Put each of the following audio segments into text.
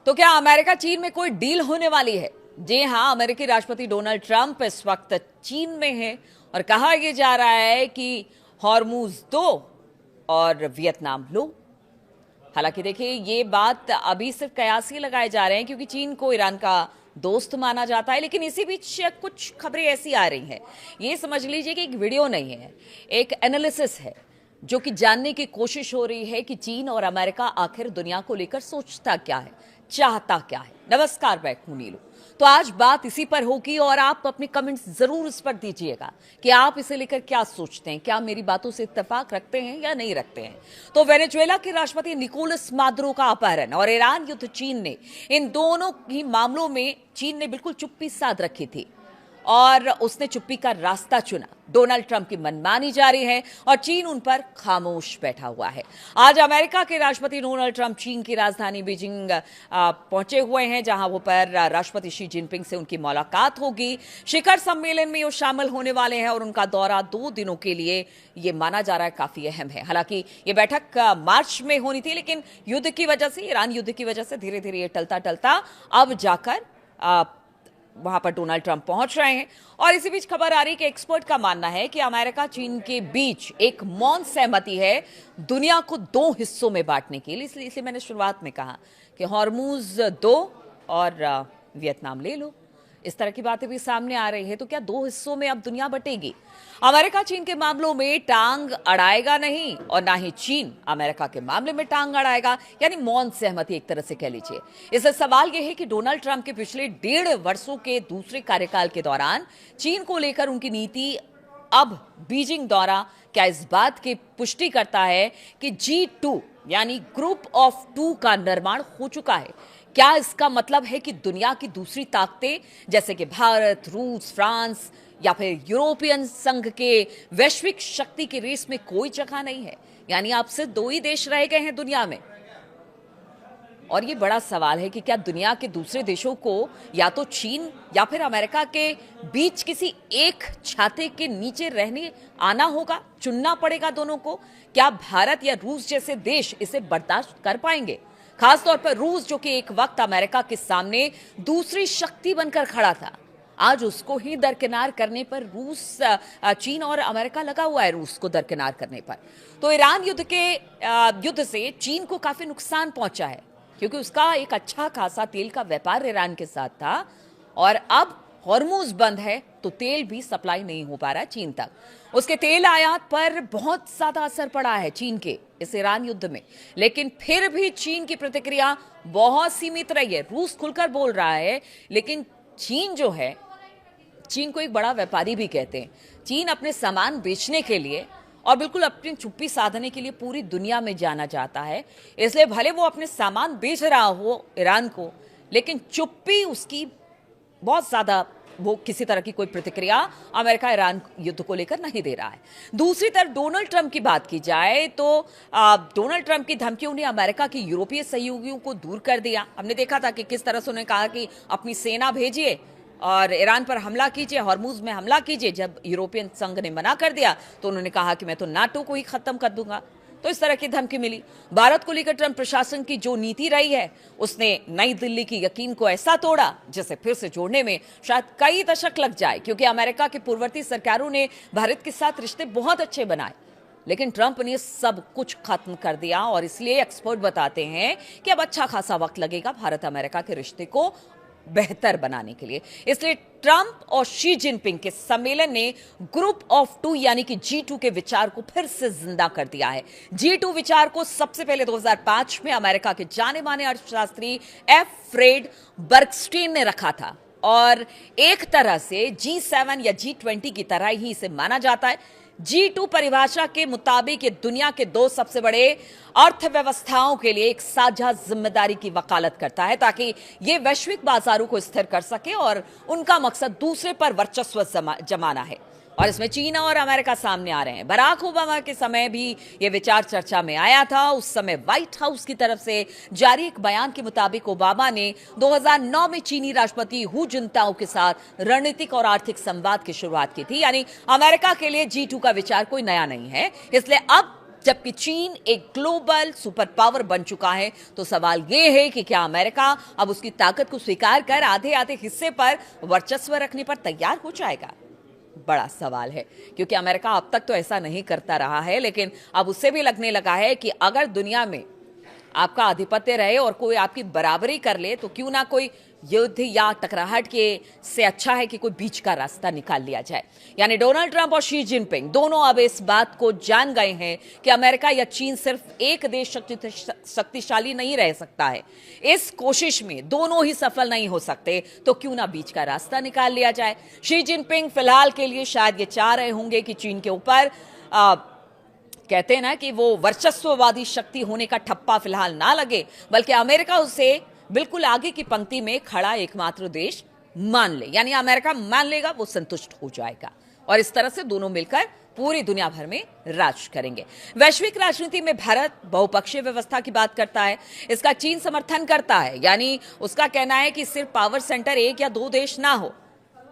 तो क्या अमेरिका चीन में कोई डील होने वाली है? जी हां, अमेरिकी राष्ट्रपति डोनाल्ड ट्रंप इस वक्त चीन में है और कहा यह जा रहा है कि हॉर्मूज दो और वियतनाम लो। हालांकि देखिए, ये बात अभी सिर्फ कयास ही लगाए जा रहे हैं क्योंकि चीन को ईरान का दोस्त माना जाता है, लेकिन इसी बीच कुछ खबरें ऐसी आ रही हैं। ये समझ लीजिए कि एक वीडियो नहीं है, एक एनालिसिस है जो कि जानने की कोशिश हो रही है कि चीन और अमेरिका आखिर दुनिया को लेकर सोचता क्या है, चाहता क्या है। नमस्कार, मैं हूं नीलू। तो आज बात इसी पर होगी और आप अपने कमेंट्स जरूर इस पर दीजिएगा कि आप इसे लेकर क्या सोचते हैं, क्या मेरी बातों से इत्तेफाक रखते हैं या नहीं रखते हैं। तो वेनेजुएला के राष्ट्रपति निकोलस मादुरो का अपहरण और ईरान युद्ध चीन ने, इन दोनों ही मामलों में चीन ने बिल्कुल चुप्पी साध रखी थी और उसने चुप्पी का रास्ता चुना। डोनाल्ड ट्रंप की मनमानी जारी है और चीन उन पर खामोश बैठा हुआ है। आज अमेरिका के राष्ट्रपति डोनाल्ड ट्रंप चीन की राजधानी बीजिंग पहुंचे हुए हैं, जहां वो पर राष्ट्रपति शी जिनपिंग से उनकी मुलाकात होगी। शिखर सम्मेलन में वो शामिल होने वाले हैं और उनका दौरा 2 दिनों के लिए ये माना जा रहा है काफी अहम है। हालांकि ये बैठक मार्च में होनी थी, लेकिन युद्ध की वजह से, ईरान युद्ध की वजह से धीरे धीरे ये टलता टलता अब जाकर वहां पर डोनाल्ड ट्रंप पहुंच रहे हैं। और इसी बीच खबर आ रही है कि एक्सपर्ट का मानना है कि अमेरिका चीन के बीच एक मौन सहमति है दुनिया को 2 हिस्सों में बांटने के लिए। इसलिए मैंने शुरुआत में कहा कि हॉर्मूज दो और वियतनाम ले लो। इस तरह की बातें भी सामने आ रही है। तो क्या 2 हिस्सों में अब दुनिया बटेगी? अमेरिका चीन के मामलों में टांग अड़ाएगा नहीं और ना ही चीन अमेरिका के मामले में टांग अड़ाएगा, यानी मौन सहमति एक तरह से कह लीजिए। इससे सवाल यह है कि डोनाल्ड ट्रंप के पिछले 1.5 वर्षों के दूसरे कार्यकाल के दौरान चीन को लेकर उनकी नीति अब बीजिंग दौरा क्या इस बात की पुष्टि करता है कि G2 यानी ग्रुप ऑफ 2 का निर्माण हो चुका है? क्या इसका मतलब है कि दुनिया की दूसरी ताकतें जैसे कि भारत, रूस, फ्रांस या फिर यूरोपियन संघ के वैश्विक शक्ति की रेस में कोई जगह नहीं है? यानी अब सिर्फ 2 ही देश रह गए हैं दुनिया में। और ये बड़ा सवाल है कि क्या दुनिया के दूसरे देशों को या तो चीन या फिर अमेरिका के बीच किसी एक छाते के नीचे रहने आना होगा, चुनना पड़ेगा दोनों को? क्या भारत या रूस जैसे देश इसे बर्दाश्त कर पाएंगे? खासतौर पर रूस, जो कि एक वक्त अमेरिका के सामने दूसरी शक्ति बनकर खड़ा था, आज उसको ही दरकिनार करने पर चीन और अमेरिका लगा हुआ है रूस को दरकिनार करने पर। तो ईरान युद्ध से चीन को काफी नुकसान पहुंचा है क्योंकि उसका एक अच्छा खासा तेल का व्यापार ईरान के साथ था और अब हॉर्मूज बंद है तो तेल भी सप्लाई नहीं हो पा रहा चीन तक। उसके तेल आयात पर बहुत ज्यादा असर पड़ा है चीन के इस ईरान युद्ध में, लेकिन फिर भी चीन की प्रतिक्रिया बहुत सीमित रही है। रूस खुलकर बोल रहा है, लेकिन चीन जो है, चीन को एक बड़ा व्यापारी भी कहते हैं। चीन अपने सामान बेचने के लिए और बिल्कुल अपनी चुप्पी साधने के लिए पूरी दुनिया में जाना जाता है। इसलिए भले वो अपने सामान बेच रहा हो ईरान को, लेकिन चुप्पी उसकी बहुत ज्यादा, वो किसी तरह की कोई प्रतिक्रिया अमेरिका ईरान युद्ध को लेकर नहीं दे रहा है। दूसरी तरफ डोनाल्ड ट्रंप की बात की जाए तो डोनाल्ड ट्रंप की धमकियों ने अमेरिका के यूरोपीय सहयोगियों को दूर कर दिया। हमने देखा था कि किस तरह से उन्होंने कहा कि अपनी सेना भेजिए और ईरान पर हमला कीजिए, हॉर्मूज में हमला कीजिए। जब यूरोपियन संघ ने मना कर दिया तो उन्होंने कहा कि मैं तो नाटो को ही खत्म कर दूंगा। तो इस तरह की धमकी मिली। भारत को लेकर ट्रंप प्रशासन की जो नीति रही है, उसने नई दिल्ली की यकीन को ऐसा तोड़ा जिसे फिर से जोड़ने में शायद कई दशक लग जाए, क्योंकि अमेरिका की पूर्ववर्ती सरकारों ने भारत के साथ रिश्ते बहुत अच्छे बनाए, लेकिन ट्रंप ने सब कुछ खत्म कर दिया। और इसलिए एक्सपर्ट बताते हैं कि अब अच्छा खासा वक्त लगेगा भारत अमेरिका के रिश्ते को बेहतर बनाने के लिए। इसलिए ट्रंप और शी जिनपिंग के सम्मेलन ने ग्रुप ऑफ 2 यानी कि G2 के विचार को फिर से जिंदा कर दिया है। G2 विचार को सबसे पहले 2005 में अमेरिका के जाने माने अर्थशास्त्री एफ फ्रेड बर्गस्टीन ने रखा था और एक तरह से G7 या G20 की तरह ही इसे माना जाता है। G2 परिभाषा के मुताबिक ये दुनिया के 2 सबसे बड़े अर्थव्यवस्थाओं के लिए एक साझा जिम्मेदारी की वकालत करता है ताकि ये वैश्विक बाजारों को स्थिर कर सके और उनका मकसद दूसरे पर वर्चस्व जमाना है। और इसमें चीन और अमेरिका सामने आ रहे हैं। बराक ओबामा के समय भी ये विचार चर्चा में आया था। उस समय व्हाइट हाउस की तरफ से जारी एक बयान के मुताबिक ओबामा ने 2009 में चीनी राष्ट्रपति हू जिनताओ के साथ रणनीतिक और आर्थिक संवाद की शुरुआत की थी। यानी अमेरिका के लिए G2 का विचार कोई नया नहीं है। इसलिए अब जबकि चीन एक ग्लोबल सुपर पावर बन चुका है। तो सवाल यह है कि क्या अमेरिका अब उसकी ताकत को स्वीकार कर आधे आधे हिस्से पर वर्चस्व रखने पर तैयार हो जाएगा? बड़ा सवाल है, क्योंकि अमेरिका अब तक तो ऐसा नहीं करता रहा है, लेकिन अब उससे भी लगने लगा है कि अगर दुनिया में आपका आधिपत्य रहे और कोई आपकी बराबरी कर ले तो क्यों ना कोई युद्ध या टकराहट के से अच्छा है कि कोई बीच का रास्ता निकाल लिया जाए। यानी डोनाल्ड ट्रंप और शी जिनपिंग दोनों अब इस बात को जान गए हैं कि अमेरिका या चीन सिर्फ एक देश शक्तिशाली नहीं रह सकता है। इस कोशिश में दोनों ही सफल नहीं हो सकते, तो क्यों ना बीच का रास्ता निकाल लिया जाए। शी जिनपिंग फिलहाल के लिए शायद ये चाह रहे होंगे कि चीन के ऊपर कहते हैं ना कि वो वर्चस्ववादी शक्ति होने का ठप्पा फिलहाल ना लगे, बल्कि अमेरिका उसे बिल्कुल आगे की पंक्ति में खड़ा एकमात्र देश मान ले। यानी अमेरिका मान लेगा, वो संतुष्ट हो जाएगा और इस तरह से दोनों मिलकर पूरी दुनिया भर में राज करेंगे। वैश्विक राजनीति में भारत बहुपक्षीय व्यवस्था की बात करता है, इसका चीन समर्थन करता है। यानी उसका कहना है कि सिर्फ पावर सेंटर एक या दो देश ना हो,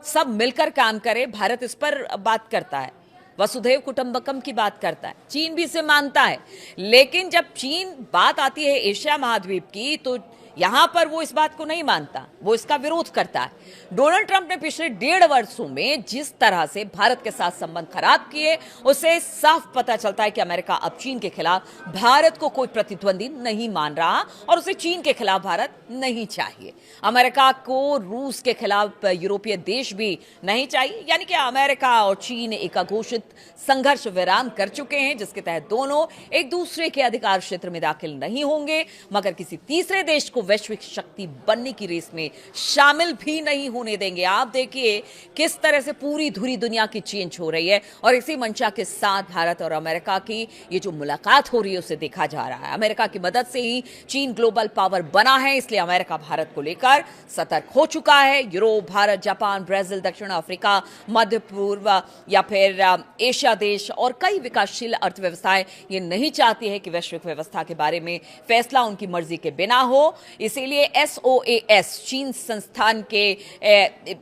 सब मिलकर काम करे। भारत इस पर बात करता है, वसुधैव कुटुंबकम की बात करता है। चीन भी इसे मानता है, लेकिन जब चीन बात आती है एशिया महाद्वीप की तो यहां पर वो इस बात को नहीं मानता, वो इसका विरोध करता है। डोनाल्ड ट्रंप ने पिछले 1.5 वर्षों में जिस तरह से भारत के साथ संबंध खराब किए, उससे साफ पता चलता है कि अमेरिका अब चीन के खिलाफ भारत को कोई प्रतिद्वंदी नहीं मान रहा और उसे चीन के खिलाफ भारत नहीं चाहिए। अमेरिका को रूस के खिलाफ यूरोपीय देश भी नहीं चाहिए। यानी कि अमेरिका और चीन एक घोषित संघर्ष विराम कर चुके हैं, जिसके तहत दोनों एक दूसरे के अधिकार क्षेत्र में दाखिल नहीं होंगे, मगर किसी तीसरे देश को वैश्विक शक्ति बनने की रेस में शामिल भी नहीं होने देंगे। आप देखिए किस तरह से पूरी धुरी दुनिया की चेंज हो रही है और इसी मंशा के साथ भारत और अमेरिका की ये जो मुलाकात हो रही है उसे देखा जा रहा है। अमेरिका की मदद से ही चीन ग्लोबल पावर बना है, इसलिए अमेरिका भारत को लेकर सतर्क हो चुका है। यूरोप, भारत, जापान, ब्राजील, दक्षिण अफ्रीका, मध्य पूर्व या फिर एशिया देश और कई विकासशील अर्थव्यवस्थाएं ये नहीं चाहती है कि वैश्विक व्यवस्था के बारे में फैसला उनकी मर्जी के बिना हो। इसीलिए SOAS चीन संस्थान के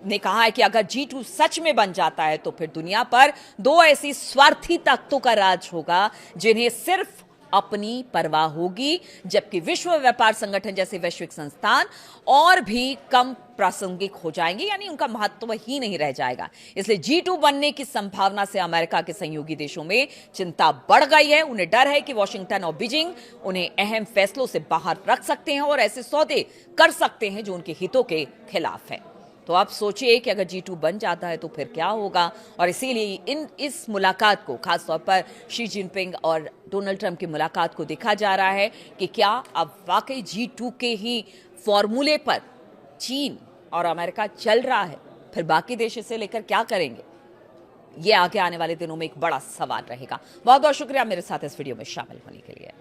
ने कहा है कि अगर G2 सच में बन जाता है तो फिर दुनिया पर दो ऐसी स्वार्थी ताकतों का राज होगा जिन्हें सिर्फ अपनी परवाह होगी, जबकि विश्व व्यापार संगठन जैसे वैश्विक संस्थान और भी कम प्रासंगिक हो जाएंगे, यानी उनका महत्व ही नहीं रह जाएगा। इसलिए G2 बनने की संभावना से अमेरिका के सहयोगी देशों में चिंता बढ़ गई है। उन्हें डर है कि वॉशिंगटन और बीजिंग उन्हें अहम फैसलों से बाहर रख सकते हैं और ऐसे सौदे कर सकते हैं जो उनके हितों के खिलाफ है। तो आप सोचिए कि अगर G2 बन जाता है तो फिर क्या होगा। और इसीलिए इस मुलाकात को, खासतौर पर शी जिनपिंग और डोनाल्ड ट्रंप की मुलाकात को देखा जा रहा है कि क्या अब वाकई G2 के ही फॉर्मूले पर चीन और अमेरिका चल रहा है, फिर बाकी देश इसे लेकर क्या करेंगे, ये आगे आने वाले दिनों में एक बड़ा सवाल रहेगा। बहुत बहुत शुक्रिया मेरे साथ इस वीडियो में शामिल होने के लिए।